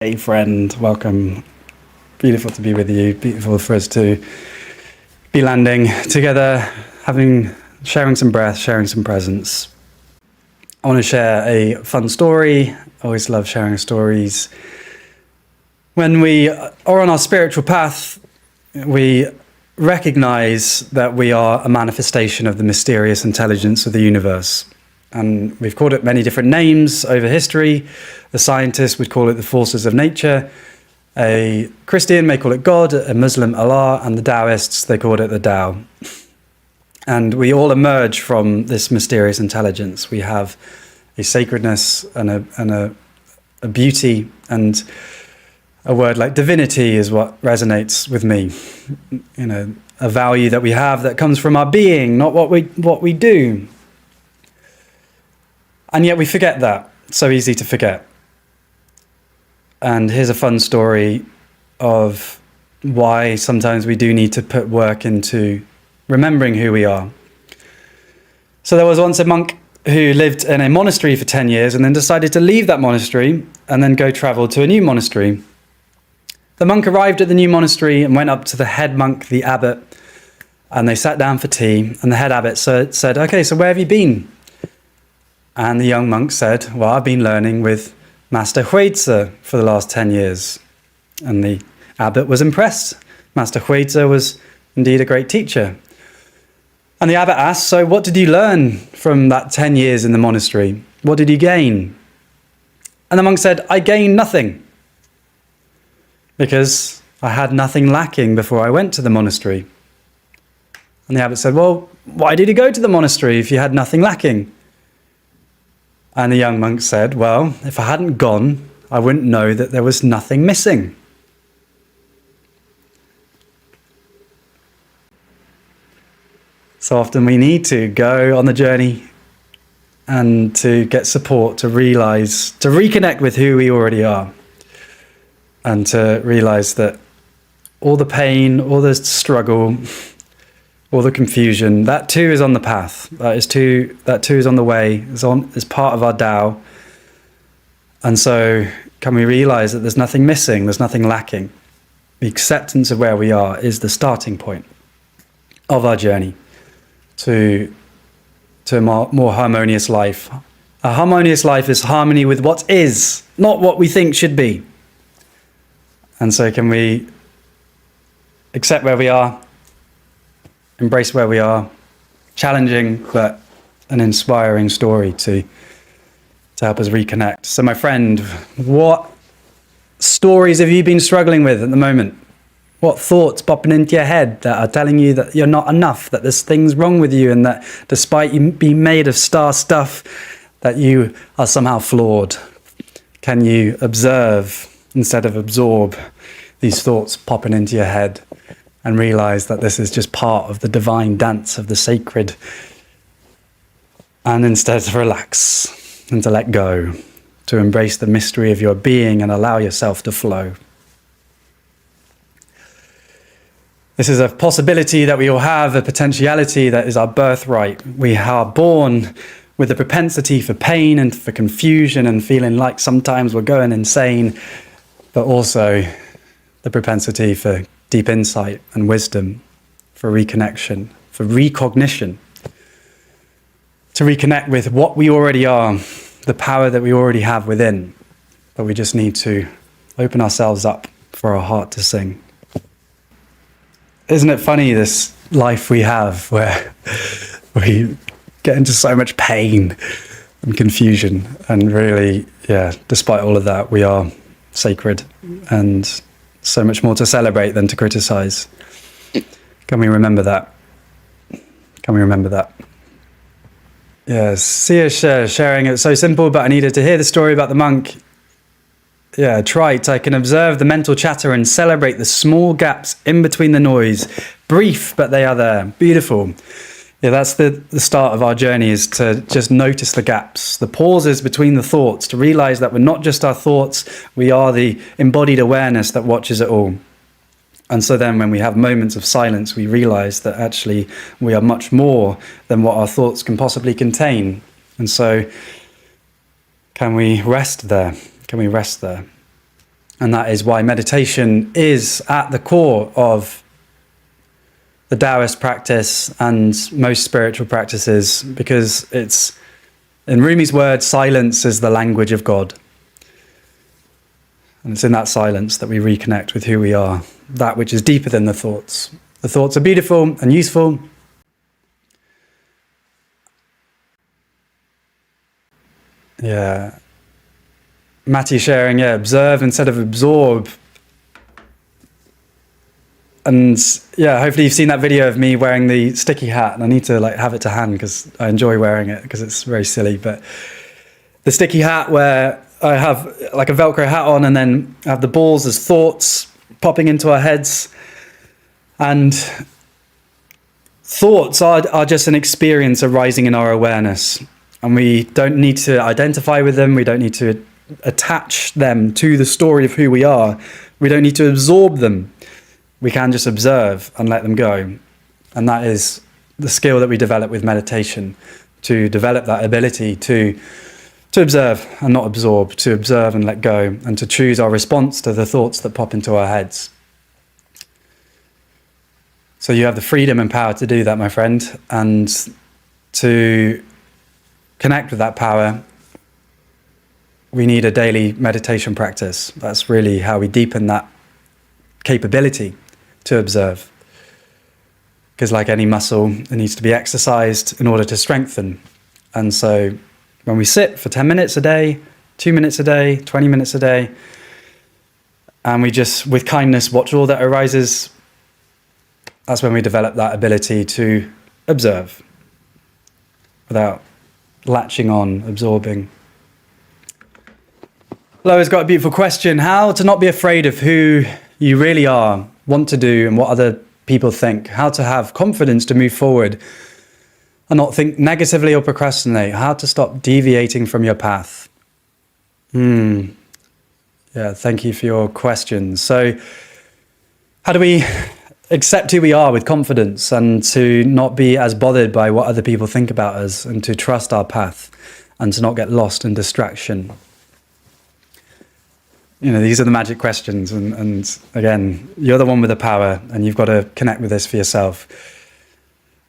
Hey friend, welcome. Beautiful to be with you. Beautiful for us to be landing together, sharing some breath, sharing some presence. I want to share a fun story. I always love sharing stories. When we are on our spiritual path, we recognize that we are a manifestation of the mysterious intelligence of the universe. And we've called it many different names over history. The scientists would call it the forces of nature. A Christian may call it God, a Muslim Allah, and the Taoists, they called it the Tao. And we all emerge from this mysterious intelligence. We have a sacredness and a beauty, and a word like divinity is what resonates with me. You know, a value that we have that comes from our being, not what we do. And yet we forget that. It's so easy to forget. And here's a fun story of why sometimes we do need to put work into remembering who we are. So there was once a monk who lived in a monastery for 10 years and then decided to leave that monastery and then go travel to a new monastery. The monk arrived at the new monastery and went up to the head monk, the abbot, and they sat down for tea. And the head abbot said, "Okay, so where have you been?" And the young monk said, "Well, I've been learning with Master Huizi for the last 10 years. And the abbot was impressed. Master Huizi was indeed a great teacher. And the abbot asked, "So what did you learn from that 10 years in the monastery? What did you gain?" And the monk said, "I gained nothing, because I had nothing lacking before I went to the monastery." And the abbot said, "Well, why did you go to the monastery if you had nothing lacking?" And the young monk said, "Well, if I hadn't gone, I wouldn't know that there was nothing missing." So often we need to go on the journey and to get support, to realize, to reconnect with who we already are. And to realize that all the pain, all the struggle, all the confusion, that too is on the path. That too is on the way, is part of our Tao. And so can we realize that there's nothing missing, there's nothing lacking? The acceptance of where we are is the starting point of our journey to a more harmonious life. A harmonious life is harmony with what is, not what we think should be. And so can we accept where we are, embrace where we are, challenging but an inspiring story to help us reconnect. So my friend, what stories have you been struggling with at the moment? What thoughts popping into your head that are telling you that you're not enough, that there's things wrong with you, and that despite you being made of star stuff, that you are somehow flawed? Can you observe instead of absorb these thoughts popping into your head and realize that this is just part of the divine dance of the sacred, and instead to relax and to let go, to embrace the mystery of your being and allow yourself to flow? This is a possibility that we all have, a potentiality that is our birthright. We are born with a propensity for pain and for confusion and feeling like sometimes we're going insane, but also the propensity for deep insight and wisdom, for reconnection, for recognition, to reconnect with what we already are, the power that we already have within. But we just need to open ourselves up for our heart to sing. Isn't it funny, this life we have where we get into so much pain and confusion, and really, despite all of that, we are sacred and so much more to celebrate than to criticize. Can we remember that? Can we remember that? Yes, Sia sharing it's so simple, but I needed to hear the story about the monk. Yeah, trite. I can observe the mental chatter and celebrate the small gaps in between the noise. Brief, but they are there. Beautiful. Yeah, that's the start of our journey, is to just notice the gaps, the pauses between the thoughts, to realize that we're not just our thoughts, we are the embodied awareness that watches it all. And so then when we have moments of silence, we realize that actually we are much more than what our thoughts can possibly contain. And so can we rest there? Can we rest there? And that is why meditation is at the core of the Taoist practice and most spiritual practices, because it's, in Rumi's words, silence is the language of God. And it's in that silence that we reconnect with who we are, that which is deeper than the thoughts. The thoughts are beautiful and useful. Yeah. Matty sharing, observe instead of absorb. And hopefully you've seen that video of me wearing the sticky hat, and I need to have it to hand because I enjoy wearing it because it's very silly. But the sticky hat where I have like a Velcro hat on, and then I have the balls as thoughts popping into our heads. And thoughts are just an experience arising in our awareness. And we don't need to identify with them. We don't need to attach them to the story of who we are. We don't need to absorb them. We can just observe and let them go. And that is the skill that we develop with meditation, to develop that ability to observe and not absorb, to observe and let go, and to choose our response to the thoughts that pop into our heads. So you have the freedom and power to do that, my friend, and to connect with that power, we need a daily meditation practice. That's really how we deepen that capability to observe. Because like any muscle, it needs to be exercised in order to strengthen. And so when we sit for 10 minutes a day, 2 minutes a day, 20 minutes a day, and we just, with kindness, watch all that arises, that's when we develop that ability to observe without latching on, absorbing. Loa's got a beautiful question. How to not be afraid of who you really are, want to do, and what other people think. How to have confidence to move forward and not think negatively or procrastinate. How to stop deviating from your path. Thank you for your questions. So how do we accept who we are with confidence, and to not be as bothered by what other people think about us, and to trust our path, and to not get lost in distraction? These are the magic questions, and again, you're the one with the power, and you've got to connect with this for yourself.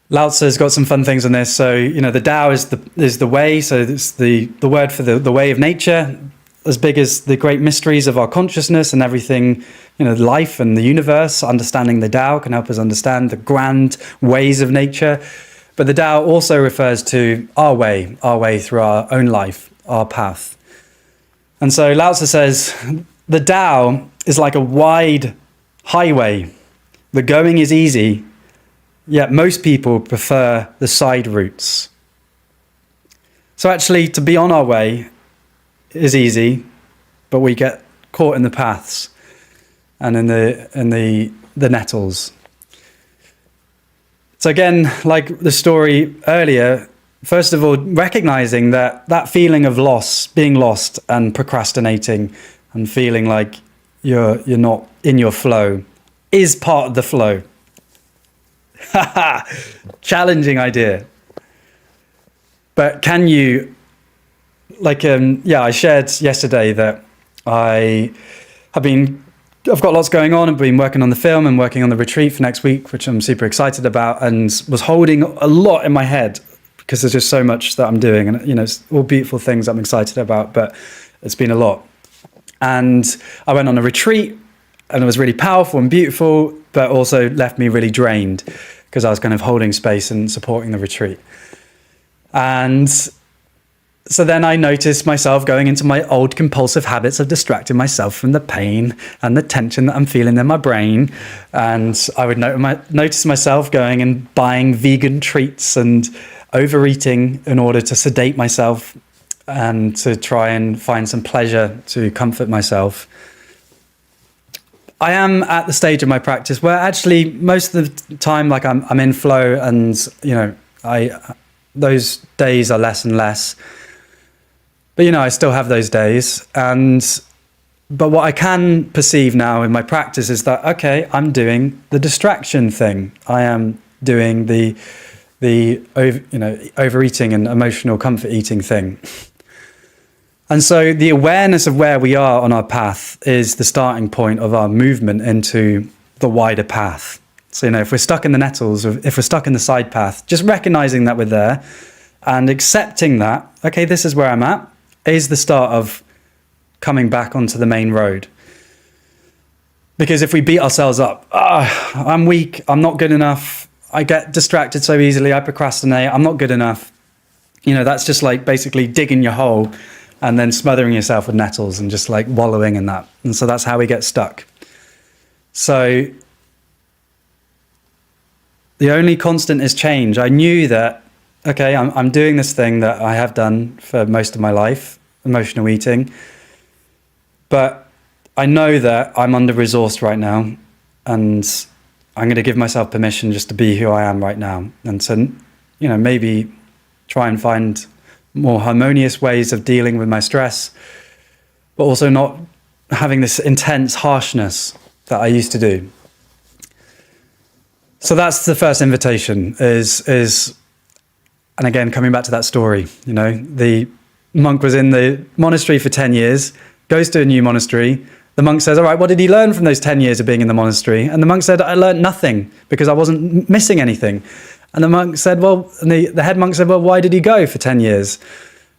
Lao Tzu's got some fun things on this. So, the Tao is the way, so it's the word for the way of nature, as big as the great mysteries of our consciousness and everything, life and the universe. Understanding the Tao can help us understand the grand ways of nature. But the Tao also refers to our way through our own life, our path. And so Lao Tzu says, the Tao is like a wide highway. The going is easy, yet most people prefer the side routes. So actually, to be on our way is easy, but we get caught in the paths and in the nettles. So again, like the story earlier, first of all, recognizing that feeling of loss, being lost and procrastinating and feeling like you're not in your flow is part of the flow. Challenging idea. But can you, I shared yesterday that I've got lots going on. I've been working on the film and working on the retreat for next week, which I'm super excited about, and was holding a lot in my head because there's just so much that I'm doing, and it's all beautiful things I'm excited about, but it's been a lot. And I went on a retreat, and it was really powerful and beautiful, but also left me really drained because I was kind of holding space and supporting the retreat. And so then I noticed myself going into my old compulsive habits of distracting myself from the pain and the tension that I'm feeling in my brain. And I would notice myself going and buying vegan treats and overeating in order to sedate myself and to try and find some pleasure to comfort myself. I am at the stage of my practice where actually most of the time, I'm in flow, and those days are less and less. But I still have those days, but what I can perceive now in my practice is that, okay, I'm doing the distraction thing. I am doing the overeating and emotional comfort eating thing. And so the awareness of where we are on our path is the starting point of our movement into the wider path. So, if we're stuck in the nettles, or if we're stuck in the side path, just recognizing that we're there and accepting that, okay, this is where I'm at, is the start of coming back onto the main road. Because if we beat ourselves up, I'm weak, I'm not good enough, I get distracted so easily, I procrastinate, I'm not good enough. That's just like basically digging your hole and then smothering yourself with nettles and just like wallowing in that. And so that's how we get stuck. So the only constant is change. I knew that, okay, I'm doing this thing that I have done for most of my life, emotional eating, but I know that I'm under-resourced right now, and I'm going to give myself permission just to be who I am right now. And so, maybe try and find more harmonious ways of dealing with my stress, but also not having this intense harshness that I used to do. So that's the first invitation is, and again, coming back to that story, the monk was in the monastery for 10 years, goes to a new monastery. The monk says, all right, what did he learn from those 10 years of being in the monastery? And the monk said, I learned nothing because I wasn't missing anything. And the monk said, the head monk said, well, why did he go for 10 years?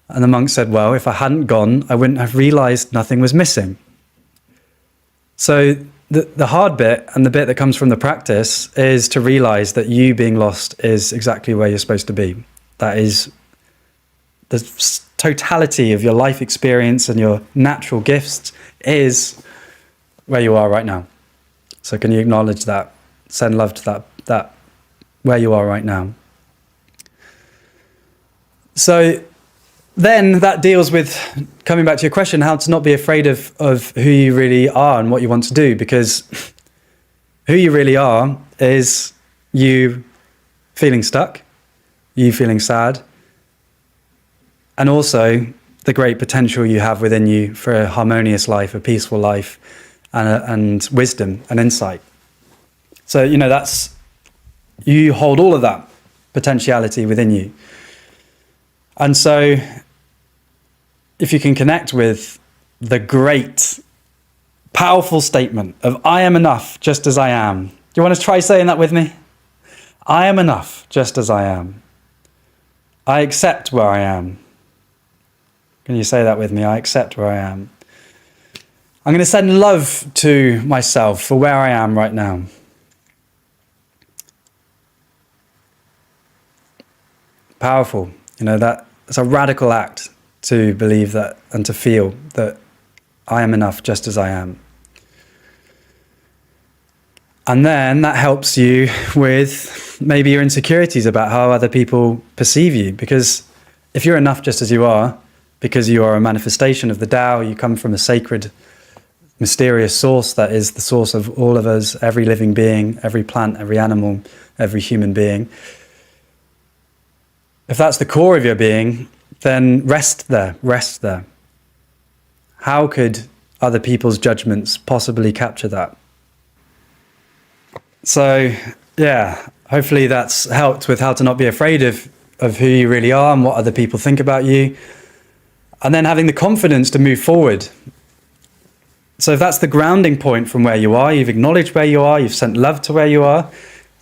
And the monk said, well, if I hadn't gone, I wouldn't have realized nothing was missing. So the hard bit, and the bit that comes from the practice, is to realize that you being lost is exactly where you're supposed to be. That is the totality of your life experience and your natural gifts is where you are right now. So can you acknowledge that? Send love to that where you are right now. So then that deals with, coming back to your question, how to not be afraid of who you really are and what you want to do, because who you really are is you feeling stuck, you feeling sad, and also the great potential you have within you for a harmonious life, a peaceful life, and wisdom and insight. So, you hold all of that potentiality within you. And so if you can connect with the great, powerful statement of I am enough just as I am. Do you want to try saying that with me? I am enough just as I am. I accept where I am. Can you say that with me? I accept where I am. I'm going to send love to myself for where I am right now. Powerful. That's a radical act to believe that and to feel that I am enough just as I am. And then that helps you with maybe your insecurities about how other people perceive you. Because if you're enough just as you are, because you are a manifestation of the Tao, you come from a sacred, mysterious source that is the source of all of us, every living being, every plant, every animal, every human being. If that's the core of your being, then rest there. How could other people's judgments possibly capture that? So, hopefully that's helped with how to not be afraid of who you really are and what other people think about you. And then having the confidence to move forward. So if that's the grounding point from where you are, you've acknowledged where you are, you've sent love to where you are,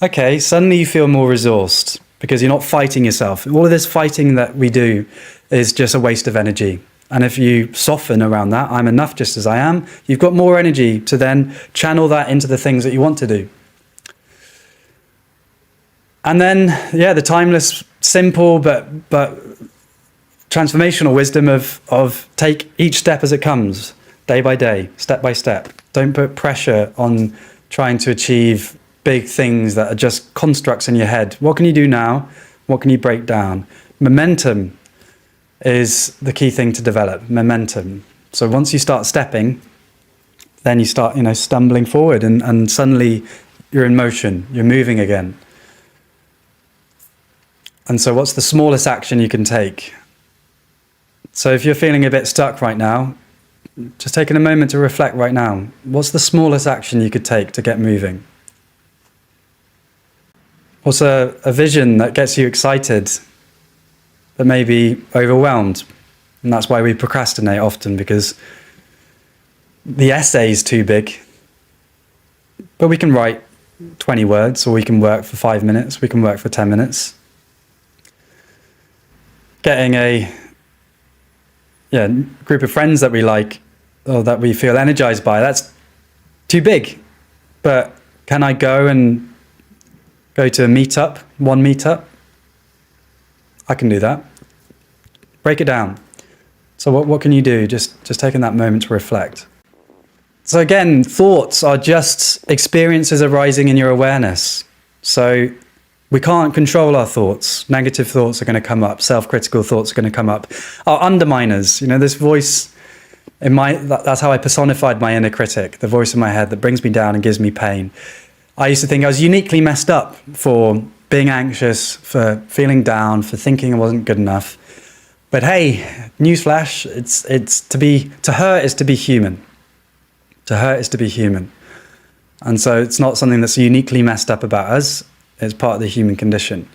okay, suddenly you feel more resourced because you're not fighting yourself. All of this fighting that we do is just a waste of energy. And if you soften around that, I'm enough just as I am, you've got more energy to then channel that into the things that you want to do. And then, the timeless, simple, but transformational wisdom of take each step as it comes, day by day, step by step. Don't put pressure on trying to achieve big things that are just constructs in your head. What can you do now? What can you break down? Momentum is the key thing to develop, momentum. So once you start stepping, then you start, stumbling forward and suddenly you're in motion, you're moving again. And so what's the smallest action you can take? So if you're feeling a bit stuck right now, just taking a moment to reflect right now. What's the smallest action you could take to get moving? What's a vision that gets you excited, but maybe overwhelmed? And that's why we procrastinate often, because the essay is too big. But we can write 20 words, or we can work for 5 minutes, we can work for 10 minutes. Getting a group of friends that we like, or that we feel energized by, that's too big. But can I go to a meetup, one meetup? I can do that. Break it down. So what can you do? Just taking that moment to reflect. So again, thoughts are just experiences arising in your awareness. So we can't control our thoughts. Negative thoughts are going to come up. Self-critical thoughts are going to come up. Our underminers, this voice that's how I personified my inner critic, the voice in my head that brings me down and gives me pain. I used to think I was uniquely messed up for being anxious, for feeling down, for thinking I wasn't good enough. But hey, newsflash, to hurt is to be human. To hurt is to be human. And so it's not something that's uniquely messed up about us. It's part of the human condition.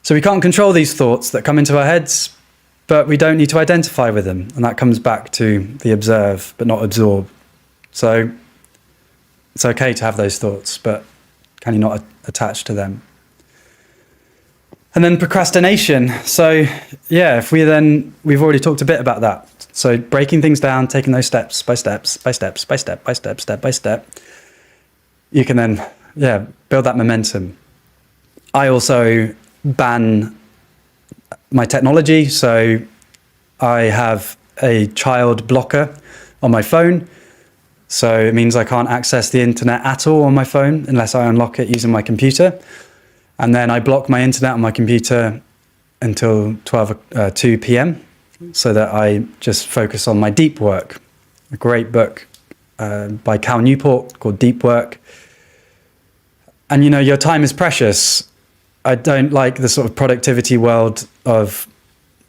So we can't control these thoughts that come into our heads, but we don't need to identify with them. And that comes back to the observe, but not absorb. So it's okay to have those thoughts, but can you not attach to them? And then procrastination. So we've already talked a bit about that. So breaking things down, taking those step by step, you can then, build that momentum. I also ban my technology. So I have a child blocker on my phone. So it means I can't access the internet at all on my phone unless I unlock it using my computer. And then I block my internet on my computer until 2 p.m. so that I just focus on my deep work. A great book by Cal Newport called Deep Work. And your time is precious. I don't like the sort of productivity world of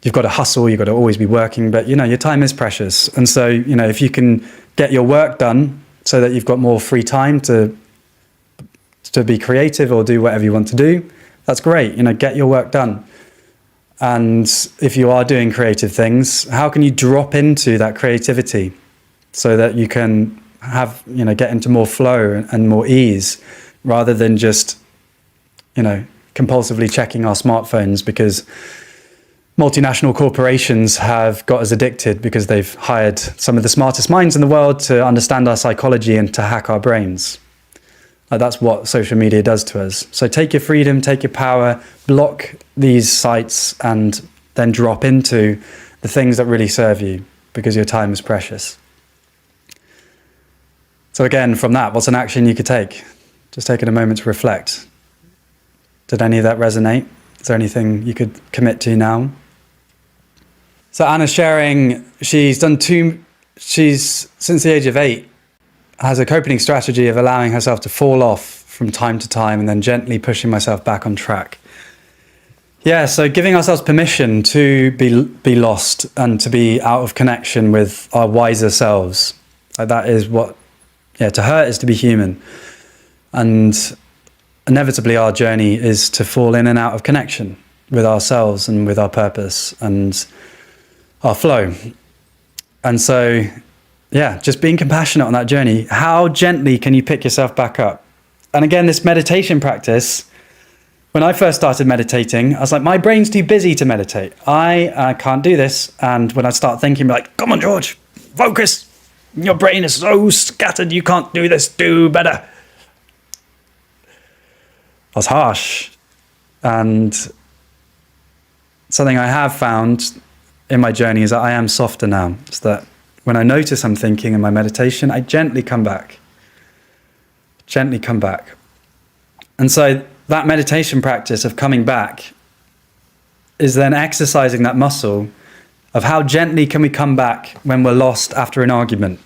you've got to hustle, you've got to always be working, but your time is precious. And so, if you can get your work done so that you've got more free time to be creative or do whatever you want to do, that's great. Get your work done. And if you are doing creative things, how can you drop into that creativity so that you can have, get into more flow and more ease, rather than just, compulsively checking our smartphones because multinational corporations have got us addicted because they've hired some of the smartest minds in the world to understand our psychology and to hack our brains. That's what social media does to us. So take your freedom, take your power, block these sites, and then drop into the things that really serve you, because your time is precious. So again, from that, what's an action you could take? Just taking a moment to reflect. Did any of that resonate? Is there anything you could commit to now? So Anna's sharing, since the age of 8, has a coping strategy of allowing herself to fall off from time to time and then gently pushing myself back on track. Yeah, so giving ourselves permission to be lost and to be out of connection with our wiser selves. That is to hurt is to be human. And inevitably our journey is to fall in and out of connection with ourselves and with our purpose and our flow. And so, just being compassionate on that journey. How gently can you pick yourself back up? And again, this meditation practice, when I first started meditating, I was like, my brain's too busy to meditate. I can't do this. And when I start thinking, like, come on, George, focus. Your brain is so scattered. You can't do this. Do better. I was harsh. And something I have found in my journey is that I am softer now. It's that when I notice I'm thinking in my meditation, I gently come back. Gently come back. And so that meditation practice of coming back is then exercising that muscle of how gently can we come back when we're lost after an argument,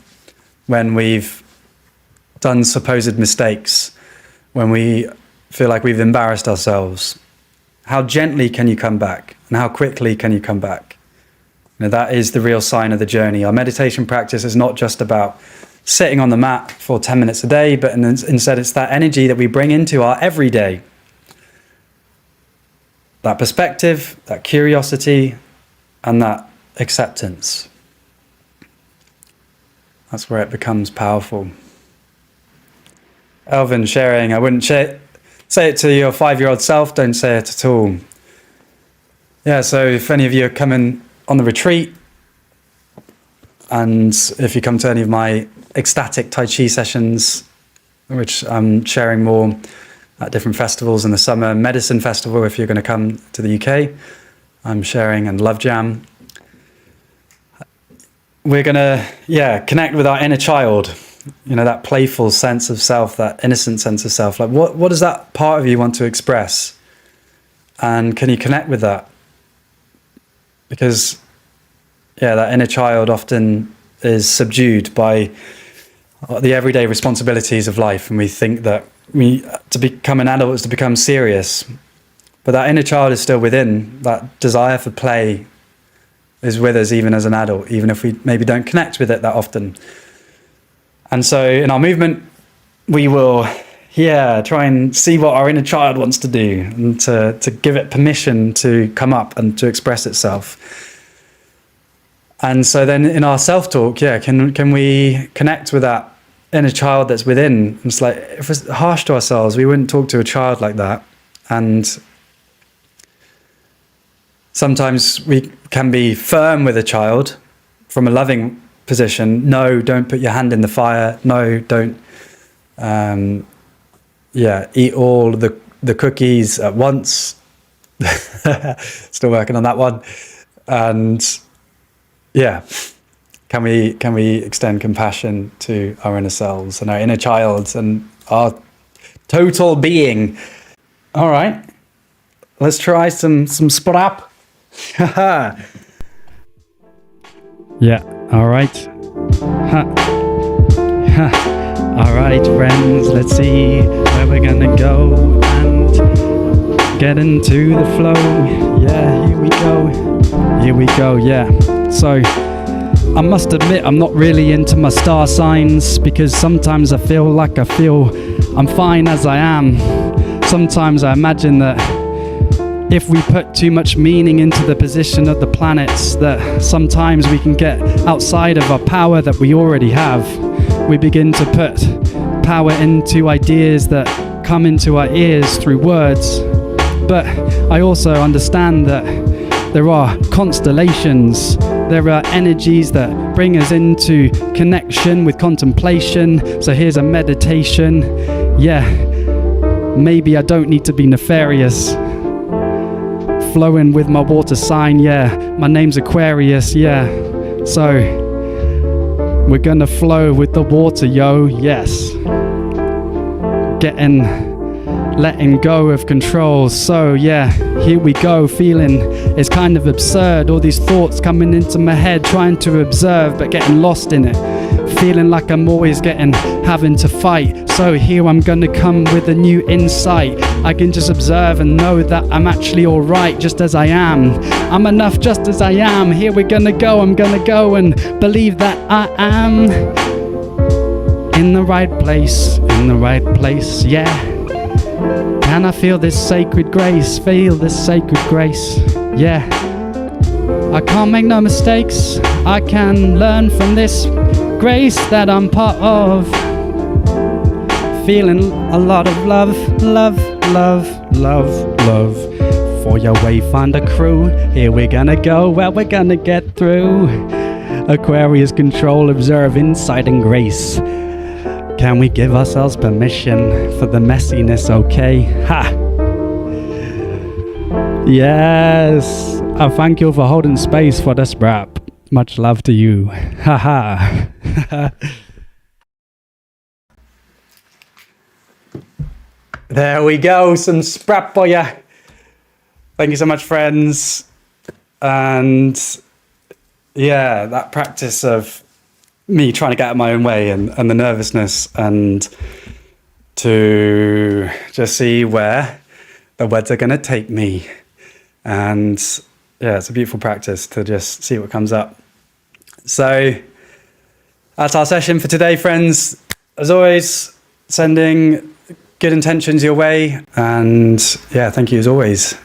when we've done supposed mistakes, when we feel like we've embarrassed ourselves. How gently can you come back? And how quickly can you come back? That is the real sign of the journey. Our meditation practice is not just about sitting on the mat for 10 minutes a day, but instead it's that energy that we bring into our everyday. That perspective, that curiosity, and that acceptance. That's where it becomes powerful. Elvin sharing, I wouldn't say it to your 5-year-old self, don't say it at all. Yeah, so if any of you are coming on the retreat, and if you come to any of my ecstatic Tai Chi sessions, which I'm sharing more at different festivals in the summer, Medicine Festival, if you're going to come to the UK, I'm sharing, and Love Jam. We're going to, connect with our inner child, that playful sense of self, that innocent sense of self. Like, what does that part of you want to express? And can you connect with that? Because, that inner child often is subdued by the everyday responsibilities of life. And we think that to become an adult is to become serious. But that inner child is still within. That desire for play is with us even as an adult, even if we maybe don't connect with it that often. And so in our movement, we will, try and see what our inner child wants to do, and to give it permission to come up and to express itself. And so then in our self-talk, can we connect with that inner child that's within? It's like, if we're harsh to ourselves, we wouldn't talk to a child like that. And sometimes we can be firm with a child from a loving position. No, don't put your hand in the fire. No, don't eat all the cookies at once. Still working on that one. And can we extend compassion to our inner selves and our inner child and our total being? All right, let's try some sprap. All right. All right, friends, let's see where we're gonna go and get into the flow. Here we go. So I must admit, I'm not really into my star signs, because sometimes I feel I'm fine as I am. Sometimes I imagine that if we put too much meaning into the position of the planets, that sometimes we can get outside of our power that we already have. We begin to put power into ideas that come into our ears through words. But I also understand that there are constellations, there are energies that bring us into connection with contemplation. So here's a meditation. Maybe I don't need to be nefarious. Flowing with my water sign, my name's Aquarius, so we're gonna flow with the water, yes. Letting go of control. So here we go. Feeling it's kind of absurd, all these thoughts coming into my head, trying to observe but getting lost in it, feeling like I'm always having to fight. So here I'm gonna come with a new insight. I can just observe and know that I'm actually alright just as I am. I'm enough just as I am. Here we're gonna go. I'm gonna go and believe that I am in the right place, Can I feel this sacred grace? Feel this sacred grace, I can't make no mistakes. I can learn from this grace that I'm part of. Feeling a lot of love. For your wayfinder crew, here we're gonna go, we're gonna get through. Aquarius control, observe insight and grace. Can we give ourselves permission for the messiness, okay? Yes, I thank you for holding space for this rap. Much love to you. There we go, some sprap for ya. Thank you so much, friends. And that practice of me trying to get out of my own way and the nervousness, and to just see where the words are going to take me. And it's a beautiful practice to just see what comes up. So that's our session for today, friends. As always, sending good intentions your way. And thank you as always.